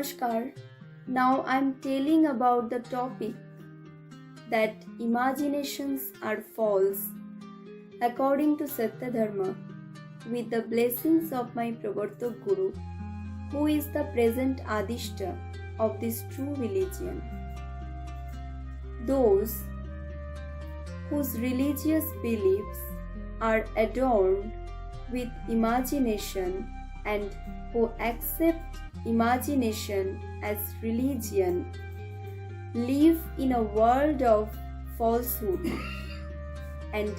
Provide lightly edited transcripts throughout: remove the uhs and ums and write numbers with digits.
Namaskar. Now I'm telling about the topic that imaginations are false according to Satya Dharma with the blessings of my Pravartak Guru, who is the present Adishta of this true religion. Those whose religious beliefs are adorned with imagination and who accept imagination as religion live in a world of falsehood and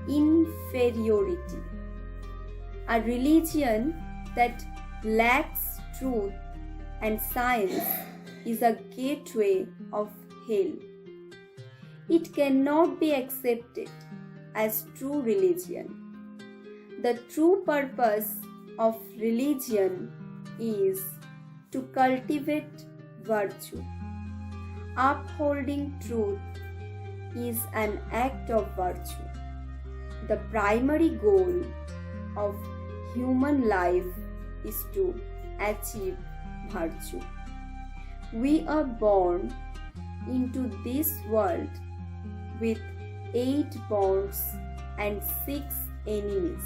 inferiority. A religion that lacks truth and science is a gateway of hell. It cannot be accepted as true religion. The true purpose of religion is to cultivate virtue. Upholding truth is an act of virtue. The primary goal of human life is to achieve virtue. We are born into this world with 8 bonds and 6 enemies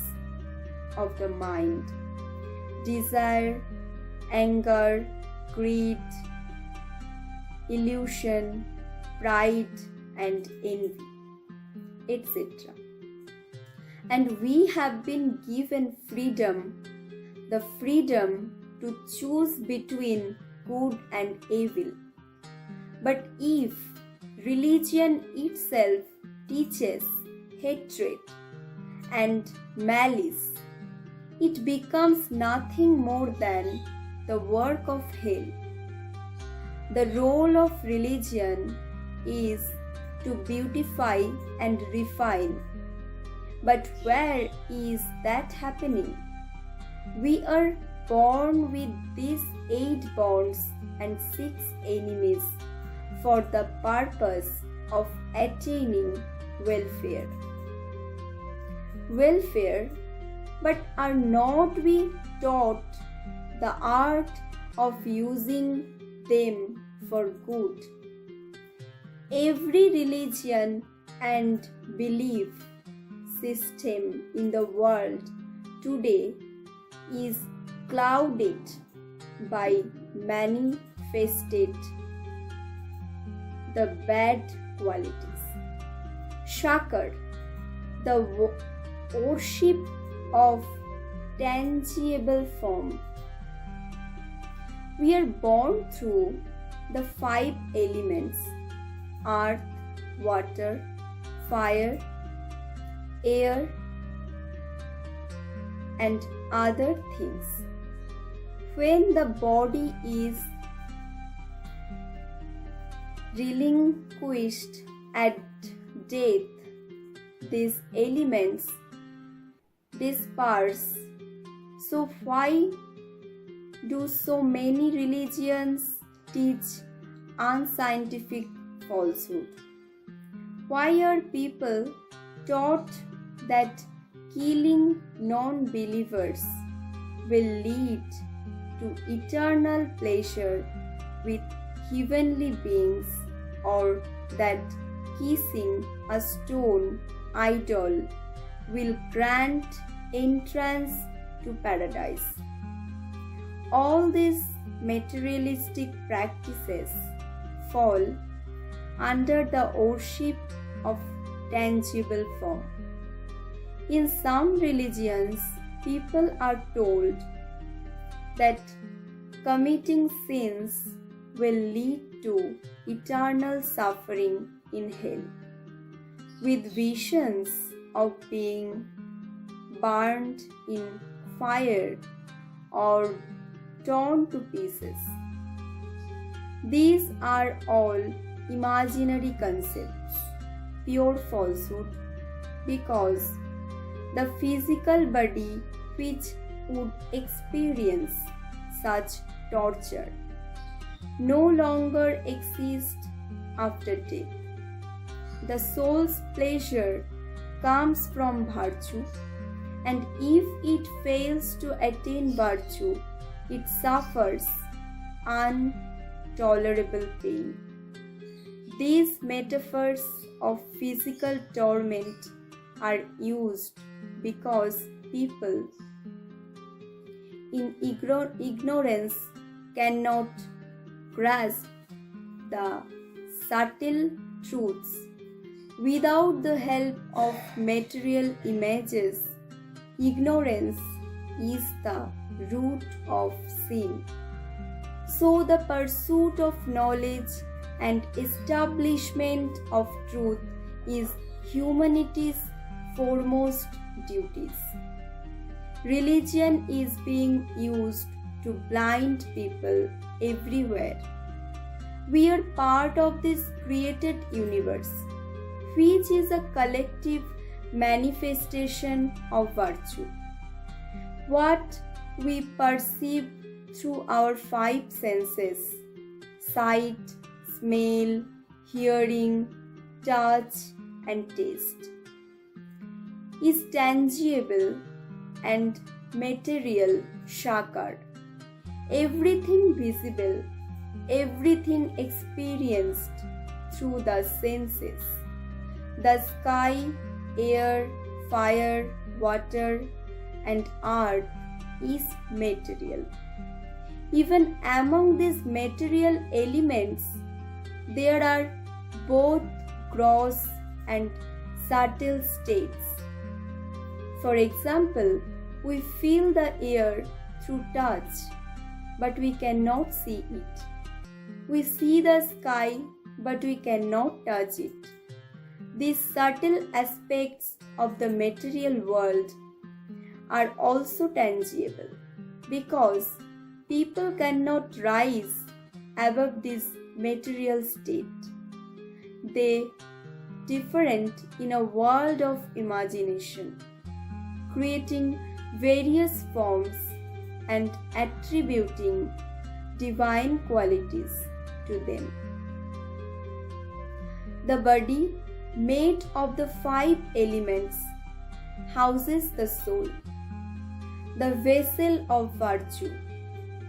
of the mind: desire, anger, greed, illusion, pride, and envy, etc. And we have been given freedom, the freedom to choose between good and evil. But if religion itself teaches hatred and malice, it becomes nothing more than the work of hell. The role of religion is to beautify and refine. But where is that happening? We are born with these 8 bonds and 6 enemies for the purpose of attaining welfare. But are not we taught the art of using them for good? Every religion and belief system in the world today is clouded by manifested the bad qualities. Shakar, the worship of tangible form. We are born through the 5 elements: earth, water, fire, air, and other things. When the body is relinquished at death, these elements disperse. So why do so many religions teach unscientific falsehood? Why are people taught that killing non-believers will lead to eternal pleasure with heavenly beings, or that kissing a stone idol will grant entrance to paradise? All these materialistic practices fall under the worship of tangible form. In some religions, people are told that committing sins will lead to eternal suffering in hell, with visions of being burned in fire or torn to pieces. These are all imaginary concepts, pure falsehood, because the physical body which would experience such torture no longer exists after death. The soul's pleasure comes from virtue, and if it fails to attain virtue, it suffers intolerable pain. These metaphors of physical torment are used because people in ignorance cannot grasp the subtle truths. Without the help of material images, ignorance is the root of sin. So the pursuit of knowledge and establishment of truth is humanity's foremost duties. Religion is being used to blind people everywhere. We are part of this created universe, which is a collective manifestation of virtue. What we perceive through our five senses, sight, smell, hearing, touch, and taste, is tangible and material shakar. Everything visible, everything experienced through the senses, the sky, air, fire, water, and earth is material. Even among these material elements, there are both gross and subtle states. For example, we feel the air through touch, but we cannot see it. We see the sky, but we cannot touch it. These subtle aspects of the material world are also tangible because people cannot rise above this material state. They different in a world of imagination, creating various forms and attributing divine qualities to them. The body, made of the five elements, houses the soul, the vessel of virtue.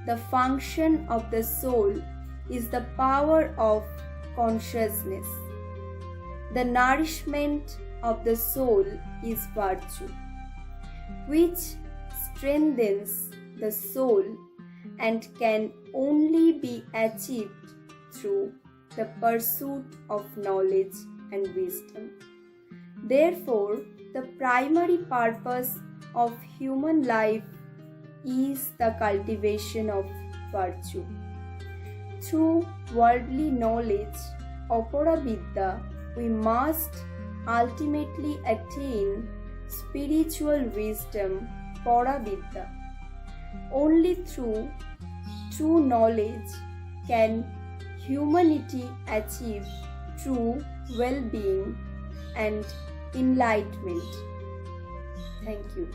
The function of the soul is the power of consciousness. The nourishment of the soul is virtue, which strengthens the soul and can only be achieved through the pursuit of knowledge and wisdom. Therefore, the primary purpose of human life is the cultivation of virtue. Through worldly knowledge, Aparavidya, we must ultimately attain spiritual wisdom, Paravidya. Only through true knowledge can humanity achieve true well-being and enlightenment. Thank you.